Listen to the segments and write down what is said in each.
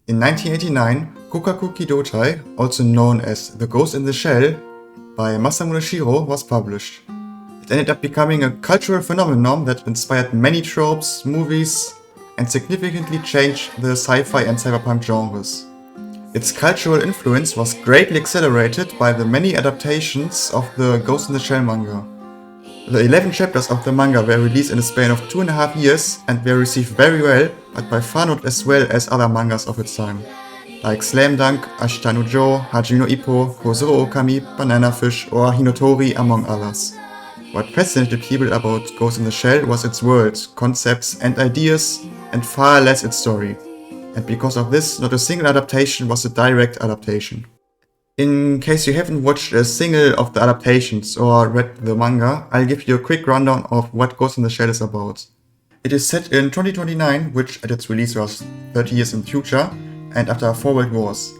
In 1989, Kokaku Kidotai, also known as The Ghost in the Shell, by Masamune Shirow was published. It ended up becoming a cultural phenomenon that inspired many tropes, movies, and significantly changed the sci-fi and cyberpunk genres. Its cultural influence was greatly accelerated by the many adaptations of the Ghost in the Shell manga. The 11 chapters of the manga were released in a span of 2.5 years and were received very well, but by far not as well as other mangas of its time, like Slam Dunk, Ashita no Joe, Hajime no Ippo, Kozuro Okami, Banana Fish, or Hinotori, among others. What fascinated people about Ghost in the Shell was its world, concepts and ideas, and far less its story. And because of this, not a single adaptation was a direct adaptation. In case you haven't watched a single of the adaptations or read the manga, I'll give you a quick rundown of what Ghost in the Shell is about. It is set in 2029, which at its release was 30 years in the future, and after 4 world wars.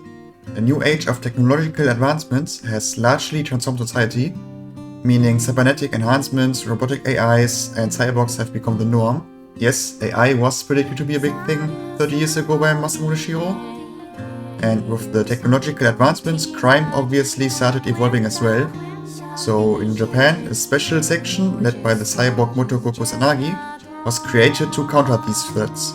A new age of technological advancements has largely transformed society, meaning cybernetic enhancements, robotic AIs, and cyborgs have become the norm. Yes, AI was predicted to be a big thing 30 years ago by Masamune Shirow. And with the technological advancements, crime obviously started evolving as well. So in Japan, a special section led by the cyborg Motoko Kusanagi was created to counter these threats.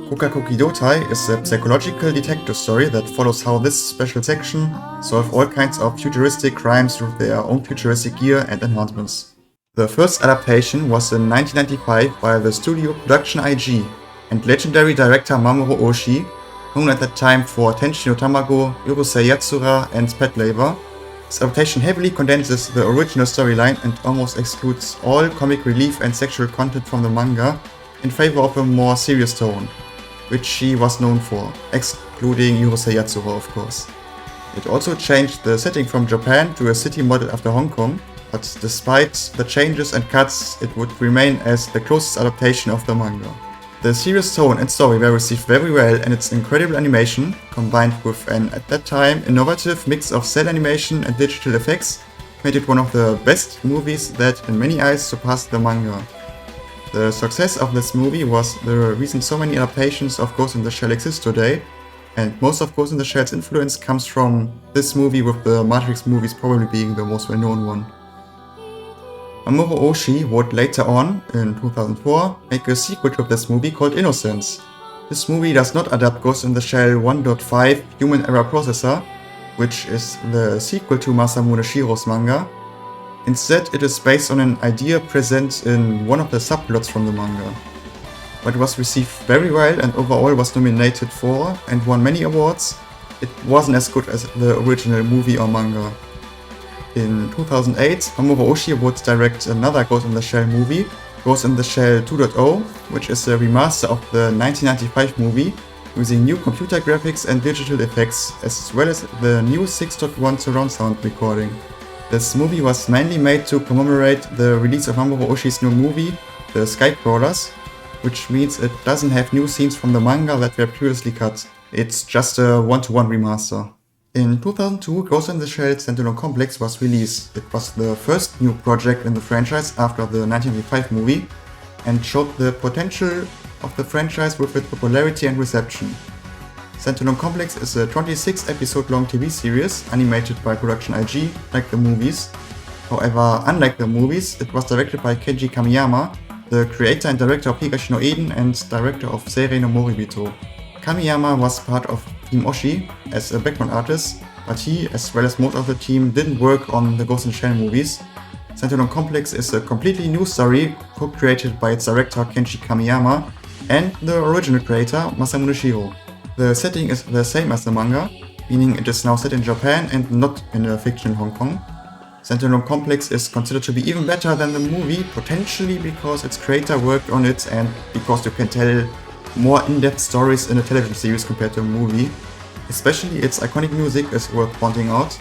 Kokaku Kidotai is a psychological detective story that follows how this special section solve all kinds of futuristic crimes with their own futuristic gear and enhancements. The first adaptation was in 1995 by the studio Production IG and legendary director Mamoru Oshii, known at that time for Tenchi no Tamago, Urusei Yatsura, and Pet Labor. This adaptation heavily condenses the original storyline and almost excludes all comic relief and sexual content from the manga in favor of a more serious tone, which she was known for, excluding Urusei Yatsura of course. It also changed the setting from Japan to a city modeled after Hong Kong, but despite the changes and cuts, it would remain as the closest adaptation of the manga. The serious tone and story were received very well, and its incredible animation, combined with an at that time innovative mix of cel animation and digital effects, made it one of the best movies that in many eyes surpassed the manga. The success of this movie was the reason so many adaptations of Ghost in the Shell exist today, and most of Ghost in the Shell's influence comes from this movie, with the Matrix movies probably being the most well-known one. Mamoru Oshii would later on, in 2004, make a sequel to this movie called Innocence. This movie does not adapt Ghost in the Shell 1.5 Human Error Processor, which is the sequel to Masamune Shirow's manga. Instead, it is based on an idea present in one of the subplots from the manga. But it was received very well and overall was nominated for and won many awards. It wasn't as good as the original movie or manga. In 2008, Mamoru Oshii would direct another Ghost in the Shell movie, Ghost in the Shell 2.0, which is a remaster of the 1995 movie, using new computer graphics and digital effects, as well as the new 6.1 surround sound recording. This movie was mainly made to commemorate the release of Mamoru Oshii's new movie, The Skycrawlers, which means it doesn't have new scenes from the manga that were previously cut. It's just a one-to-one remaster. In 2002, Ghost in the Shell Standalone Complex was released. It was the first new project in the franchise after the 1995 movie, and showed the potential of the franchise with its popularity and reception. Standalone Complex is a 26-episode long TV series animated by Production IG, like the movies. However, unlike the movies, it was directed by Keiji Kamiyama, the creator and director of Higashi no Eden and director of Seirei no Moribito. Kamiyama was part of Team Oshii as a background artist, but he, as well as most of the team, didn't work on the Ghost in the Shell movies. Standalone Complex is a completely new story, co-created by its director Kenji Kamiyama and the original creator Masamune Shirow. The setting is the same as the manga, meaning it is now set in Japan and not in a fictional Hong Kong. Standalone Complex is considered to be even better than the movie, potentially because its creator worked on it and because you can tell more in-depth stories in a television series compared to a movie. Especially its iconic music is worth pointing out.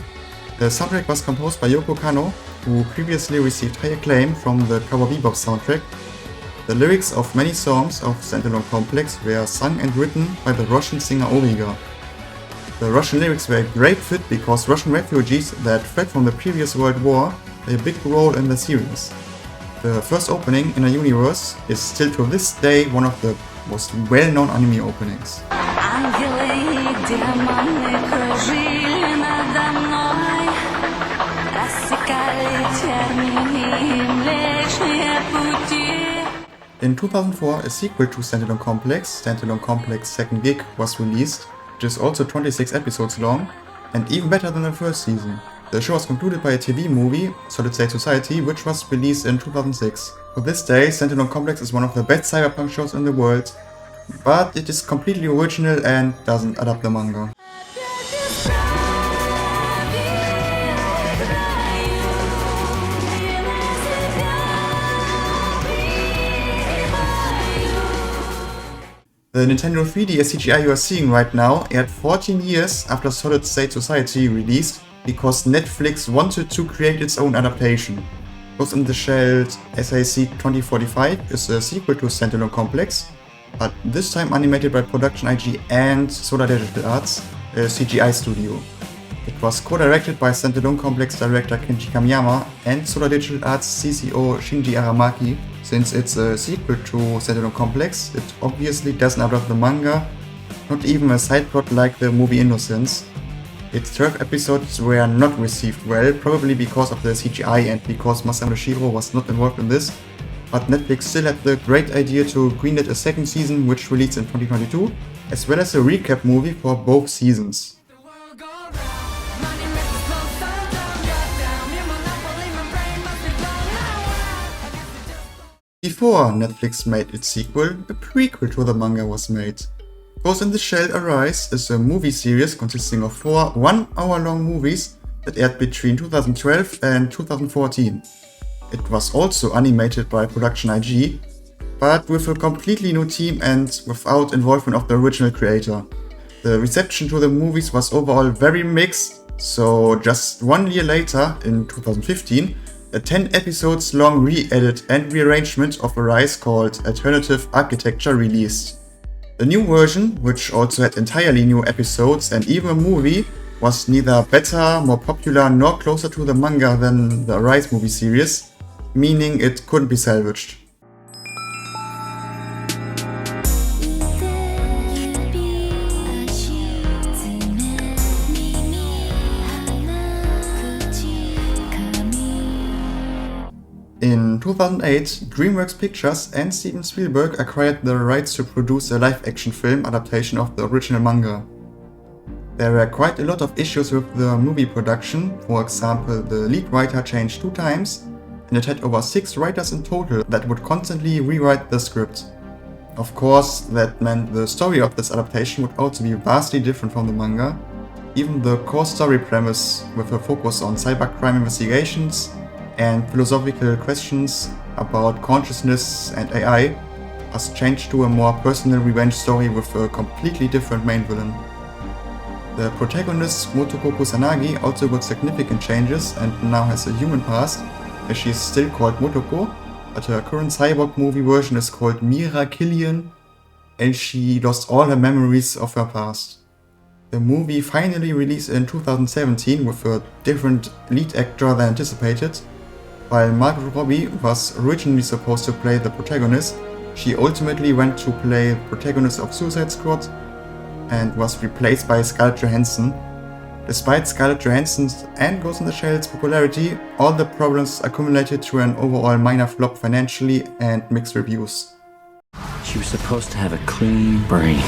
The soundtrack was composed by Yoko Kanno, who previously received high acclaim from the Cowboy Bebop soundtrack. The lyrics of many songs of Standalone Complex were sung and written by the Russian singer Origa. The Russian lyrics were a great fit because Russian refugees that fled from the previous World War play a big role in the series. The first opening in a universe is still to this day one of the most well-known anime openings. Демоны кружили надо мной, рассекали тернии Млечные пути. In 2004, a sequel to Standalone Complex Second Gig, was released, which is also 26 episodes long, and even better than the first season. The show was concluded by a TV movie, Solid State Society, which was released in 2006. For this day, Standalone Complex is one of the best cyberpunk shows in the world, but it is completely original and doesn't adapt the manga. The Nintendo 3DS CGI you are seeing right now aired 14 years after Solid State Society released because Netflix wanted to create its own adaptation. Ghost in the Shell SAC 2045 is a sequel to Standalone Complex, but this time animated by Production IG and Solar Digital Arts, a CGI studio. It was co-directed by Standalone Complex director Kenji Kamiyama and Solar Digital Arts CCO Shinji Aramaki. Since it's a sequel to Standalone Complex, it obviously doesn't adapt the manga, not even a side plot like the movie Innocence. Its 12 episodes were not received well, probably because of the CGI and because Masamune Shirow was not involved in this, but Netflix still had the great idea to greenlight a second season which released in 2022, as well as a recap movie for both seasons. Before Netflix made its sequel, a prequel to the manga was made. Ghost in the Shell Arise is a movie series consisting of 4 one-hour-long movies that aired between 2012 and 2014. It was also animated by Production IG, but with a completely new team and without involvement of the original creator. The reception to the movies was overall very mixed, so just 1 year later, in 2015, a 10 episodes long re-edit and rearrangement of Arise called Alternative Architecture released. The new version, which also had entirely new episodes and even a movie, was neither better, more popular, nor closer to the manga than the Arise movie series, meaning it couldn't be salvaged. In 2008, DreamWorks Pictures and Steven Spielberg acquired the rights to produce a live-action film adaptation of the original manga. There were quite a lot of issues with the movie production. For example, the lead writer changed 2 times, and it had over 6 writers in total that would constantly rewrite the script. Of course, that meant the story of this adaptation would also be vastly different from the manga. Even the core story premise, with a focus on cybercrime investigations and philosophical questions about consciousness and AI, was changed to a more personal revenge story with a completely different main villain. The protagonist Motoko Kusanagi also got significant changes and now has a human past, as she is still called Motoko, but her current cyborg movie version is called Mira Killian, and she lost all her memories of her past. The movie finally released in 2017 with a different lead actor than anticipated. While Margot Robbie was originally supposed to play the protagonist, she ultimately went to play the protagonist of Suicide Squad and was replaced by Scarlett Johansson. Despite Scarlett Johansson's and Ghost in the Shell's popularity, all the problems accumulated to an overall minor flop financially and mixed reviews. She was supposed to have a clean brain.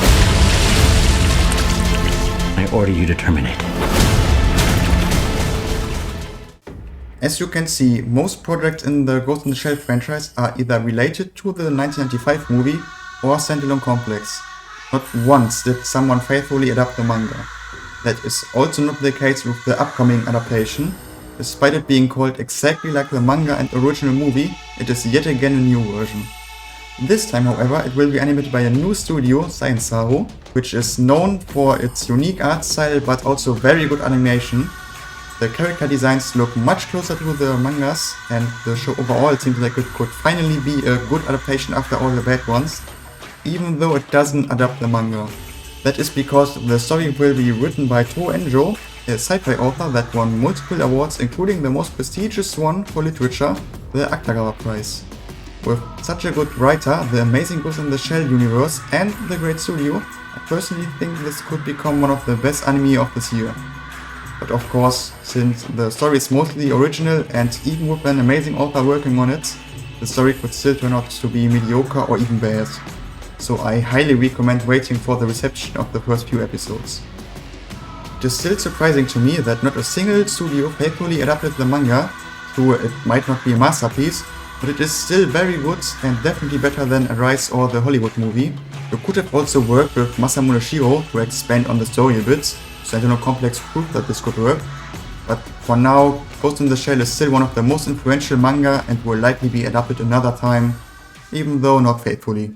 I order you to terminate. As you can see, most projects in the Ghost in the Shell franchise are either related to the 1995 movie or Standalone Complex. Not once did someone faithfully adapt the manga. That is also not the case with the upcoming adaptation. Despite it being called exactly like the manga and original movie, it is yet again a new version. This time, however, it will be animated by a new studio, Science Saru, which is known for its unique art style but also very good animation. The character designs look much closer to the mangas, and the show overall seems like it could finally be a good adaptation after all the bad ones, even though it doesn't adapt the manga. That is because the story will be written by Toru Enjo, a sci-fi author that won multiple awards, including the most prestigious one for literature, the Akutagawa Prize. With such a good writer, the amazing Ghost in the Shell universe and the great studio, I personally think this could become one of the best anime of this year. But of course, since the story is mostly original and even with an amazing author working on it, the story could still turn out to be mediocre or even bad. So I highly recommend waiting for the reception of the first few episodes. It is still surprising to me that not a single studio faithfully adapted the manga, though it might not be a masterpiece, but it is still very good and definitely better than Arise or the Hollywood movie. You could have also worked with Masamune Shirow to expand on the story a bit, so I don't know complex proof that this could work. But for now, Ghost in the Shell is still one of the most influential manga and will likely be adapted another time, even though not faithfully.